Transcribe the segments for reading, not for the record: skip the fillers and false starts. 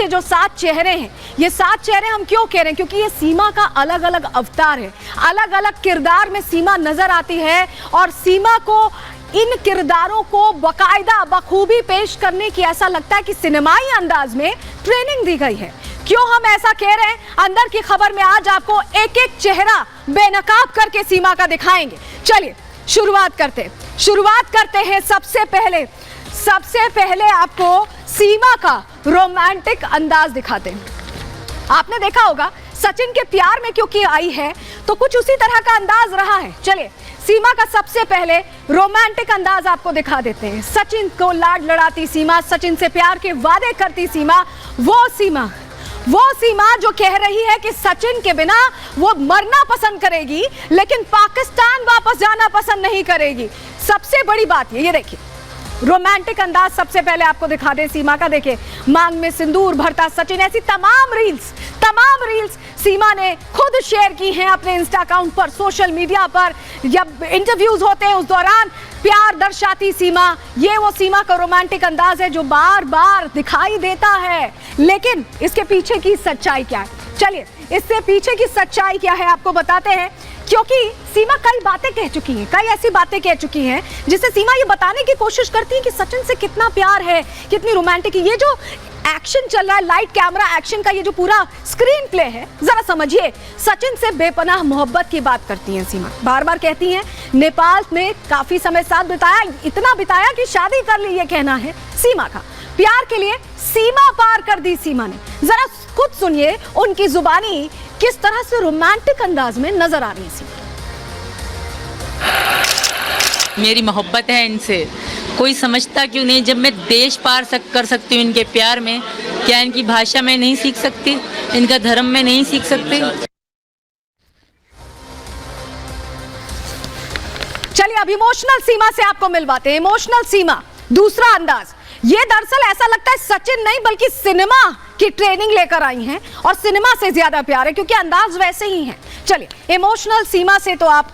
ये जो 7 चेहरे हैं, ये 7 चेहरे हम क्यों कह रहे हैं? क्योंकि ये सीमा का अलग अलग अवतार है, अलग अलग किरदार में सीमा नजर आती है और सीमा को इन किरदारों को बकायदा बखूबी पेश करने की ऐसा लगता है कि सिनेमाई अंदाज में ट्रेनिंग दी गई है। क्यों हम ऐसा कह रहे हैं? अंदर की खबर में आज आपको एक एक चेहरा बेनकाब करके सीमा का दिखाएंगे। चलिए शुरुआत करते हैं। सबसे पहले आपको सीमा का रोमांटिक अंदाज दिखाते हैं। आपने देखा होगा सचिन के प्यार में क्योंकि आई है तो कुछ उसी तरह का अंदाज रहा है। चलिए सीमा का सबसे पहले रोमांटिक अंदाज आपको दिखा देते हैं। सचिन को लाड लड़ाती सीमा, सचिन से प्यार के वादे करती सीमा, वो सीमा जो कह रही है कि सचिन के बिना वो मरना पसंद करेगी लेकिन पाकिस्तान वापस जाना पसंद नहीं करेगी। सबसे बड़ी बात ये देखिए रोमांटिक अंदाज सबसे पहले आपको दिखा दे सीमा का। देखिए मांग में सिंदूर भरता सचिन, ऐसी तमाम रील्स सीमा ने खुद शेयर की हैं अपने इंस्टा अकाउंट पर, सोशल मीडिया पर। जब इंटरव्यूज होते हैं उस दौरान प्यार दर्शाती सीमा, ये वो सीमा का रोमांटिक अंदाज है जो बार बार दिखाई देता है। लेकिन इसके पीछे की सच्चाई क्या है? चलिए इससे पीछे की सच्चाई क्या है आपको बताते हैं। क्योंकि सीमा कई बातें कह चुकी हैं, कई ऐसी बातें कह चुकी हैं जिससे सीमा ये बताने की कोशिश करती है कि सचिन से कितना प्यार है, कितनी रोमांटिक है। ये जो एक्शन चल रहा है, लाइट कैमरा एक्शन का ये जो पूरा स्क्रीन प्ले है, जरा समझिए। सचिन से बेपनाह मोहब्बत की बात करती हैं सीमा, बार बार कहती हैं नेपाल में काफी समय साथ बिताया, इतना बिताया कि शादी कर ली, ये कहना है सीमा का। प्यार के लिए सीमा पार कर दी सीमा ने। जरा खुद सुनिए उनकी जुबानी किस तरह से रोमांटिक अंदाज में नजर आ रही है। मेरी मोहब्बत है इनसे, कोई समझता क्यों नहीं? जब मैं देश पार कर सकती हूँ इनके प्यार में, क्या इनकी भाषा में नहीं सीख सकती? इनका धर्म में नहीं सीख सकती? चलिए अब इमोशनल सीमा से आपको मिलवाते हैं। इमोशनल सीमा, दूसरा अंदाज। ये दरअसल ऐसा लगता है सचिन नहीं बल्कि सिनेमा की ट्रेनिंग लेकर आई हैं और सिनेमा से ज्यादा प्यार है क्योंकि अंदाज वैसे ही है। चलिए इमोशनल सीमा से तो आप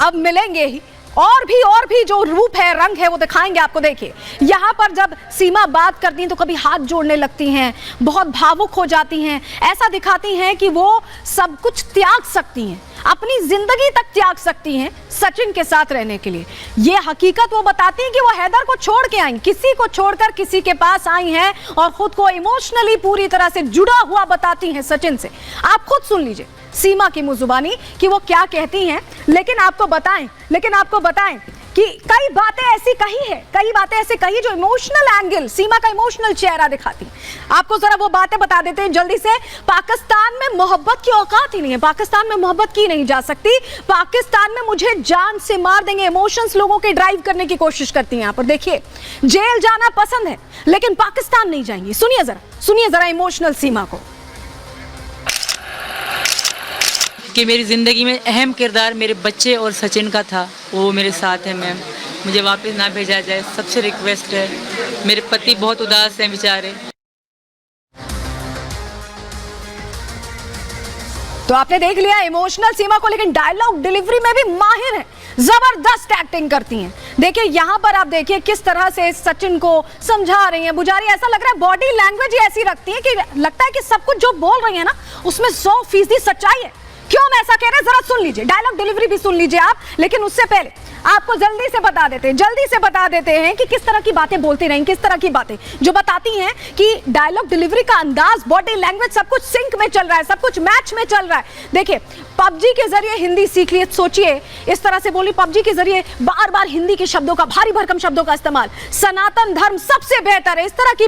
अब मिलेंगे ही, और भी जो रूप है, रंग है, वो दिखाएंगे आपको। देखिए यहाँ पर जब सीमा बात करती हैं तो कभी हाथ जोड़ने लगती हैं, बहुत भावुक हो जाती हैं, ऐसा दिखाती हैं कि वो सब कुछ त्याग सकती हैं, अपनी जिंदगी तक त्याग सकती हैं सचिन के साथ रहने के लिए। ये हकीकत वो बताती हैं कि वो हैदर को छोड़ के आई, किसी को छोड़कर किसी के पास आई हैं और खुद को इमोशनली पूरी तरह से जुड़ा हुआ बताती हैं सचिन से। आप खुद सुन लीजिए सीमा की मुजुबानी कि वो क्या कहती हैं। लेकिन आपको बताएं कि कई बातें ऐसी कही जो इमोशनल एंगल, सीमा का इमोशनल चेहरा दिखाती है। आपको जरा वो बातें बता देते हैं जल्दी से। पाकिस्तान में मोहब्बत की औकात ही नहीं है, पाकिस्तान में मोहब्बत की नहीं जा सकती, पाकिस्तान में मुझे जान से मार देंगे, इमोशंस लोगों के ड्राइव करने की कोशिश करती हैं। यहाँ पर देखिए जेल जाना पसंद है लेकिन पाकिस्तान नहीं जाएंगी। सुनिए जरा इमोशनल सीमा को। कि मेरी ज़िंदगी में अहम किरदार मेरे बच्चे और सचिन का था, वो मेरे साथ है मैम, मुझे वापस ना भेजा जाए, सबसे रिक्वेस्ट है। मेरे पति बहुत उदास हैं बेचारे। तो आपने देख लिया इमोशनल सीमा को, लेकिन डायलॉग डिलीवरी में भी माहिर है, जबरदस्त एक्टिंग करती हैं। देखिए यहाँ पर आप देखिए किस तरह से सचिन को समझा रही हैं, बुझा रही है। ऐसा लग रहा है बॉडी लैंग्वेज ही ऐसी रखती है कि लगता है कि सब कुछ जो बोल रही है ना उसमें 100% सच्चाई है। क्यों हम ऐसा कह रहे हैं जरा सुन लीजिए, डायलॉग डिलीवरी भी सुन लीजिए आप। लेकिन उससे पहले आपको जल्दी से बता देते हैं कि किस तरह की बातें बोलती रही, किस तरह की बातें जो बताती हैं कि डायलॉग डिलीवरी का अंदाज, बॉडी लैंग्वेज सब कुछ सिंक में चल रहा है, सब कुछ मैच में चल रहा है। देखिए पबजी के जरिए हिंदी सीख लिए, सोचिए इस तरह से बोली, पबजी के जरिए बार बार हिंदी के शब्दों का, भारी भरकम शब्दों का इस्तेमाल, सनातन धर्म सबसे बेहतर है, इस तरह की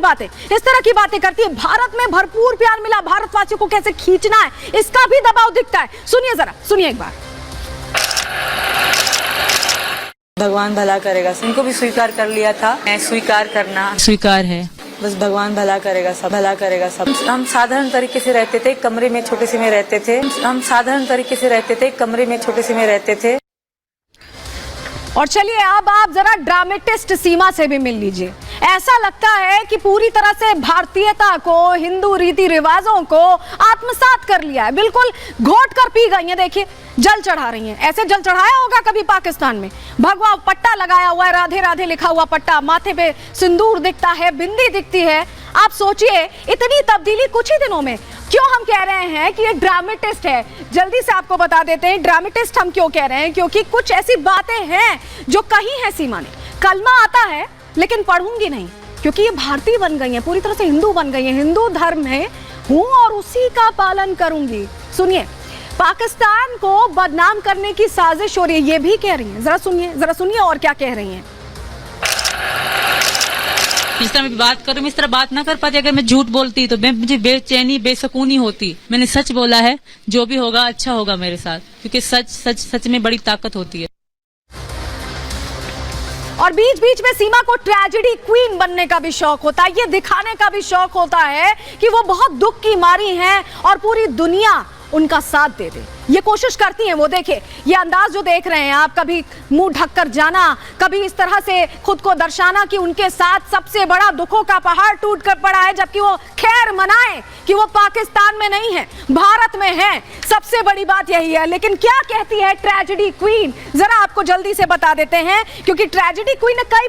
बातें करती है। भारत में भरपूर प्यार मिला, भारतवासियों को कैसे खींचना है इसका भी दबाव दिखता है। सुनिए एक बार। भगवान भला करेगा, इनको भी स्वीकार कर लिया था, मैं स्वीकार करना स्वीकार है, बस भगवान भला करेगा, सब भला करेगा सब। हम साधारण तरीके से रहते थे, कमरे में छोटे से में रहते थे। और चलिए अब आप जरा ड्रामेटिस्ट सीमा से भी मिल लीजिए। ऐसा लगता है कि पूरी तरह से भारतीयता को, हिंदू रीति रिवाजों को आत्मसात कर लिया है, बिल्कुल घोट कर पी गई हैं। देखिए जल चढ़ा रही हैं, ऐसे जल चढ़ाया होगा कभी पाकिस्तान में? भगवा पट्टा लगाया हुआ है, राधे राधे लिखा हुआ पट्टा, माथे पे सिंदूर दिखता है, बिंदी दिखती है। आप सोचिए इतनी तब्दीली कुछ ही दिनों में। क्यों हम कह रहे हैं कि ये ड्रामेटिस्ट है, जल्दी से आपको बता देते हैं ड्रामेटिस्ट हम क्यों कह रहे हैं, क्योंकि कुछ ऐसी बातें हैं जो कही है सीमा ने। कलमा आता है लेकिन पढ़ूंगी नहीं, क्योंकि ये भारतीय बन गई है, पूरी तरह से हिंदू बन गई है, हिंदू धर्म में हूं और उसी का पालन करूंगी। सुनिए, पाकिस्तान को बदनाम करने की साजिश हो रही है, ये भी कह रही हैं। जरा सुनिए और क्या कह रही हैं। इस तरह मैं बात करूं, मैं इस तरह बात ना कर पाती। अगर मैं झूठ बोलती तो मुझे बेचैनी बेसकूनी होती। मैंने सच बोला है, जो भी होगा अच्छा होगा मेरे साथ, क्योंकि सच में बड़ी ताकत होती है। और बीच बीच में सीमा को ट्रेजेडी क्वीन बनने का भी शौक होता है, ये दिखाने का भी शौक होता है कि वो बहुत दुख की मारी हैं और पूरी दुनिया उनका साथ दे दे, ये कोशिश करती हैं वो। देखिए ये अंदाज जो देख रहे हैं आप, कभी मुंह ढककर जाना, कभी इस तरह से खुद को दर्शाना कि उनके साथ सबसे बड़ा दुखों का पहाड़ टूट कर पड़ा है, जबकि वो खैर मनाए कि वो पाकिस्तान में नहीं है, भारत में है। सबसे बड़ी बात यही है। लेकिन क्या कहती है ट्रेजेडी क्वीन, जरा आपको जल्दी से बता देते हैं, क्योंकि ट्रेजेडी क्वीन ने कई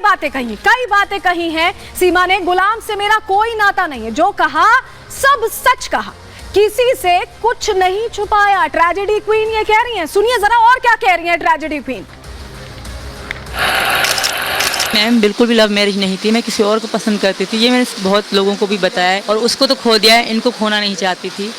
बातें कही हैं सीमा ने। गुलाम से मेरा कोई नाता नहीं है, जो कहा सब सच कहा, किसी से कुछ नहीं छुपाया। ट्रेजेडी क्वीन ये कह रही हैं। सुनिए जरा और क्या कह रही हैं ट्रेजेडी क्वीन। मैम बिल्कुल भी लव मैरिज नहीं थी, मैं किसी और को पसंद करती थी। ये मैंने बहुत लोगों को भी बताया है और उसको तो खो दिया है, इनको खोना नहीं चाहती थी।